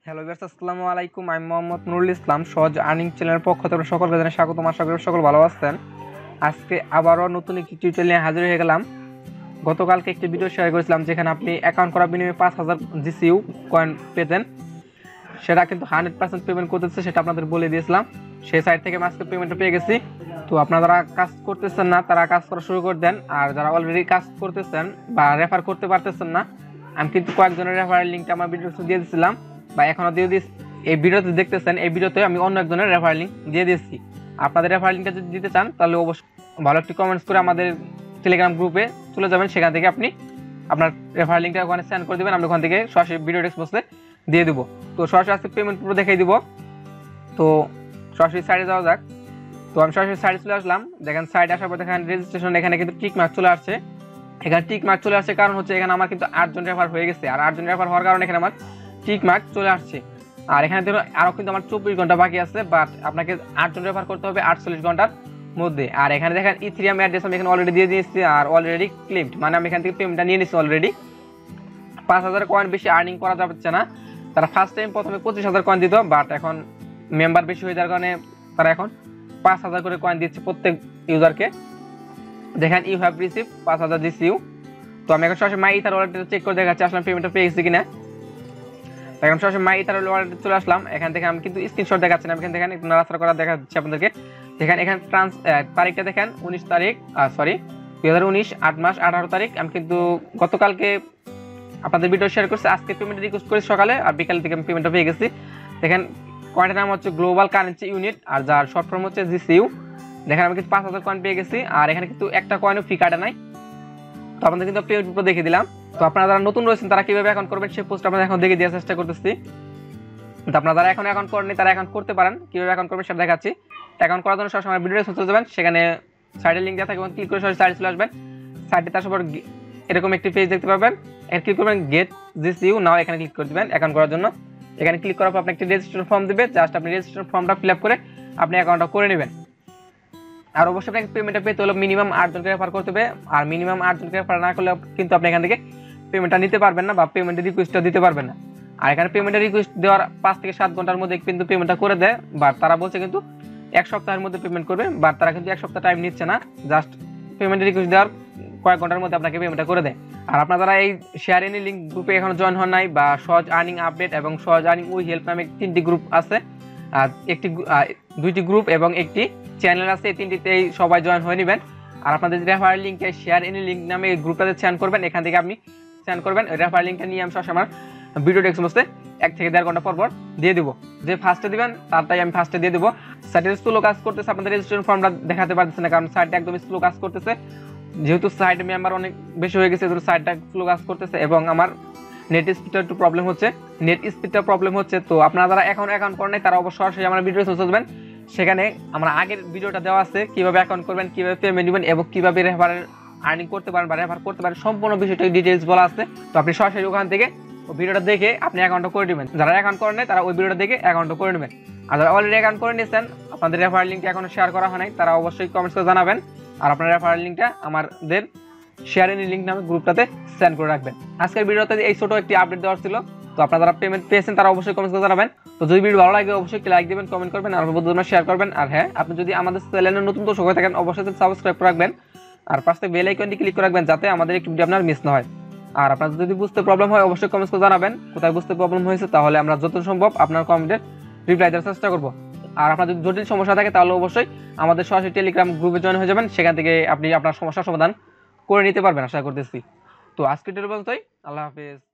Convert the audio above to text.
Hello viewers, আসসালামু আলাইকুম। আমি মোহাম্মদ নুরুল ইসলাম, সহজ আর্নিং চ্যানেলের পক্ষ থেকে সকলকে জানাই স্বাগতম। আশা করি সকল ভালো আছেন। আজকে আবারও নতুন একটি টিউটোরিয়াল নিয়ে হাজির হয়ে গেলাম। গতকালকে একটি ভিডিও শেয়ার করেছিলাম যেখানে আপনি অ্যাকাউন্ট করার বিনিময়ে 5000 GCU কয়েন পেতেন। সেটা কিন্তু 100% পেমেন্ট করতেছে, সেটা আপনাদের বলে দিয়েছিলাম। সেই সাইট থেকে আমি আজকে পেমেন্টটা পেয়ে গেছি। তো আপনারা যারা কাজ করতেছেন না তারা কাজ করা শুরু করে দেন, আর যারা অলরেডি কাজ করতেছেন বা রেফার করতে পারতেছেন না, আমি কিন্তু কয়েকজনের রেফারের লিঙ্কটা আমার ভিডিওতে দিয়ে দিয়েছিলাম বা এখনো দিয়ে দিচ্ছি। এই ভিডিওতে দেখতেছেন, এই ভিডিওতে আমি অন্য একজনের রেফারেল লিঙ্ক দিয়ে দিচ্ছি। আপনাদের রেফারেল লিঙ্কটা যদি দিতে চান তাহলে অবশ্যই ভালো একটি কমেন্টস করে আমাদের টেলিগ্রাম গ্রুপে চলে যাবেন। সেখান থেকে আপনি আপনার রেফারেল লিঙ্কটা ওখানে সেন্ড করে দেবেন, আমরা ওখান থেকে সরাসরি ভিডিও ডেসক্রিপশনে দিয়ে দেবো। তো সরাসরি আজকে পেমেন্ট পুরো দেখাই দিব। তো সরাসরি সাইডে যাওয়া যাক। তো আমি সরাসরি সাইডে চলে আসলাম। দেখেন সাইডে আসার পর দেখেন রেজিস্ট্রেশন, এখানে কিন্তু টিক মার্ক চলে আসছে। এখানে টিক মার্ক চলে আসছে কারণ হচ্ছে এখানে আমার কিন্তু 8 জন রেফার হয়ে গেছে, আর 8 জন রেফার হওয়ার কারণে এখানে আমার টিক মার্ক চলে আসছে। আর এখানে দেখুন আরও কিন্তু আমার 24 ঘন্টা বাকি আছে, বাট আপনাকে 8 জন রেফার করতে হবে 48 ঘন্টার মধ্যে। আর এখানে দেখেন ইথেরিয়াম অ্যাড্রেস আমি এখানে অলরেডি দিয়ে দিয়েছি, আর অলরেডি ক্লেমড, মানে আমি এখান থেকে পেমেন্টটা নিয়ে নিচ্ছি অলরেডি। 5000 কয়েন বেশি আর্নিং করা যাচ্ছে না। তারা ফার্স্ট টাইম প্রথমে 25000 কয়েন দিত, বাট এখন মেম্বার বেশি হয়ে যাওয়ার কারণে তারা এখন 5000 করে কয়েন দিচ্ছে প্রত্যেক ইউজারকে। দেখেন ইউ হ্যাভ রিসিভ 5000 GCU। তো আমি এখন সরাসরি মাই ইথার ওয়ালেটে চেক করে দেখাচ্ছি আসলে পেমেন্টটা পেয়ে গেছি কিনা। এখন সরাসরি মাই ইথার ওয়ালেটে চলে আসলাম। এখান থেকে আমি কিন্তু স্ক্রিনশট দেখাচ্ছি না, এখান থেকে একটু নাড়াচাড়া করা দেখাচ্ছি আপনাদেরকে। দেখেন এখানে তারিখটা দেখেন 19 তারিখ, 2019 8 মাস 18 তারিখ। আমি কিন্তু গতকালকে আপনাদের ভিডিও শেয়ার করছি, আজকে পেমেন্ট রিকোয়েস্ট করেছি সকালে, আর বিকাল থেকে আমি পেমেন্টটা পেয়ে গেছি। দেখেন কয়েনটার নাম হচ্ছে গ্লোবাল কারেন্সি ইউনিট, আর যার শর্ট ফর্ম হচ্ছে GCU। দেখেন আমি কিন্তু 5000 কয়েন পেয়ে গেছি, আর এখানে কিন্তু একটা কয়েনও ফি কাটা নাই। তো আপনাদের কিন্তু পেমেন্ট দেখে দিলাম। তো আপনারা যারা নতুন রয়েছেন তারা কিভাবে অ্যাকাউন্ট করবেন সেই পোস্ট আপনাদের এখন দেখে দেওয়ার চেষ্টা করতেছি। তো আপনারা যারা এখন অ্যাকাউন্ট করেননি তারা অ্যাকাউন্ট করতে পারেন। কিভাবে অ্যাকাউন্ট করবেন সেটা দেখাচ্ছি। অ্যাকাউন্ট করার জন্য সবসময় ভিডিও চলে যাবেন, সেখানে সাইডের লিঙ্ক দেওয়া থাকে, ক্লিক করে সরাসরি সাইডে চলে আসবেন। সাইডে তার সবার এরকম একটি পেজ দেখতে পাবেন, এখানে ক্লিক করবেন গেট GCU নাও, এখানে ক্লিক করে দেবেন অ্যাকাউন্ট করার জন্য। এখানে ক্লিক করার পর আপনি একটি রেজিস্ট্রেশন ফর্ম দেবে, জাস্ট আপনি রেজিস্ট্রেশন ফর্মটা ফিল আপ করে আপনি অ্যাকাউন্টটা করে নেবেন। আর অবশ্যই আপনাকে পেমেন্টটা পেতে হলে মিনিমাম 8 জনকে রেফার করতে হবে, আর মিনিমাম 8 জনকে রেফার না করলে কিন্তু আপনি এখান থেকে পেমেন্টটা নিতে পারবেন না বা পেমেন্টের রিকোয়েস্টটা দিতে পারবেন না। আর এখানে পেমেন্টের রিকোয়েস্ট দেওয়ার 5 থেকে 7 ঘন্টার মধ্যে কিন্তু পেমেন্টটা করে দেয়, বাট তারা বলছে কিন্তু 1 সপ্তাহের মধ্যে পেমেন্ট করবে, বাট তারা কিন্তু 1 সপ্তাহ টাইম নিচ্ছে না, জাস্ট পেমেন্টের রিকোয়েস্ট দেওয়ার কয়েক ঘন্টার মধ্যে আপনাকে পেমেন্টটা করে দেয়। আর আপনারা যারা এই শেয়ার এনি লিঙ্ক গ্রুপে এখনো জয়েন হন নাই, বা সহজ আর্নিং আপডেট এবং সহজ আর্নিং উই হেল্প নামে 3টি গ্রুপ আছে, আর 2টি গ্রুপ এবং একটি চ্যানেল আছে, এই 3টিতেই সবাই জয়েন হয়ে নেবেন। আর আপনাদের রেফারেল লিঙ্কে শেয়ার এনি লিঙ্ক নামে এই গ্রুপটাতে সেন্ড করবেন, এখান থেকে আপনি সেন্ড করবেন। ওই রেফারেল লিঙ্কটা নিয়ে আমি সবসময় আমার ভিডিও ডেসক্রিপশনে 1 থেকে 1.5 ঘন্টা পর দিয়ে দেবো। যে ফার্স্টে দিবেন তারটাই আমি ফার্স্টে দিয়ে দেবো। সাইটে স্লো কাজ করতেছে, আপনাদের রেজিস্ট্রেশন ফর্মটা দেখাতে পারতেছে না কারণ সাইটটা একদম স্লো কাজ করতেছে। যেহেতু সাইট মেম্বার অনেক বেশি হয়ে গেছে, যেহেতু সাইটটা স্লো কাজ করতেছে এবং আমার নেট স্পিডটা একটু প্রবলেম হচ্ছে। তো আপনারা যারা এখন অ্যাকাউন্ট করেন নাই তারা অবশ্যই সরাসরি আমার ভিডিও চলবেন, সেখানে আমার আগের ভিডিওটা দেওয়া আছে কিভাবে অ্যাকাউন্ট করবেন, কিভাবে পেমেন্ট দিবেন এবং কিভাবে রেফারেল আর্নিং করতে পারেন বা রেফার করতে পারেন, সম্পূর্ণ বিষয়টা ডিটেইলস বলা আছে। তো আপনি সরাসরি ওখান থেকে ওই ভিডিওটা দেখে আপনি অ্যাকাউন্টটা করে নেবেন। যারা অ্যাকাউন্ট করেন নাই তারা ওই ভিডিওটা দেখে অ্যাকাউন্টটা করে নেবেন। আর যারা অলরেডি অ্যাকাউন্ট করে নিয়েছেন, আপনাদের রেফারেল লিঙ্কটা এখনো শেয়ার করা হয় নাই, তারা অবশ্যই কমেন্টস করে জানাবেন। আর আপনার রেফারেল লিঙ্কটা আমাদের শেয়ার এনি লিঙ্ক নামে গ্রুপটাতে সেন্ড করে রাখবেন। আজকের ভিডিওতে এই ছোট একটি আপডেট দেওয়ার ছিল। তো আপনারা যারা পেমেন্ট পেয়েছেন তারা অবশ্যই কমেন্টস করে জানাবেন। তো যদি ভিডিও ভালো লাগে অবশ্যই লাইক দিবেন, কমেন্ট করবেন, আর বন্ধুদের শেয়ার করবেন। আর হ্যাঁ, আপনি যদি আমাদের চ্যানেলে নতুন দর্শক হয়ে থাকেন অবশ্যই সাবস্ক্রাইব করে রাখবেন, আর পাশে বেল আইকনটি ক্লিক করে রাখবেন যাতে আমাদের একটু ভিডিও আপনার মিস না হয়। আর আপনার যদি বুঝতে প্রবলেম হয় অবশ্যই কমেন্টস করে জানাবেন কোথায় বুঝতে প্রবলেম হয়েছে, তাহলে আমরা যত সম্ভব আপনার কমেন্টের রিপ্লাই দেওয়ার চেষ্টা করব। আর আপনার যদি জটিল সমস্যা থাকে তাহলে অবশ্যই আমাদের সরাসরি টেলিগ্রাম গ্রুপে জয়েন হয়ে যাবেন, সেখান থেকে আপনি আপনার সমস্যার সমাধান করে নিতে পারবেন আশা করতেছি। তো আজকের ভিডিও পর্যন্তই, আল্লাহ হাফেজ।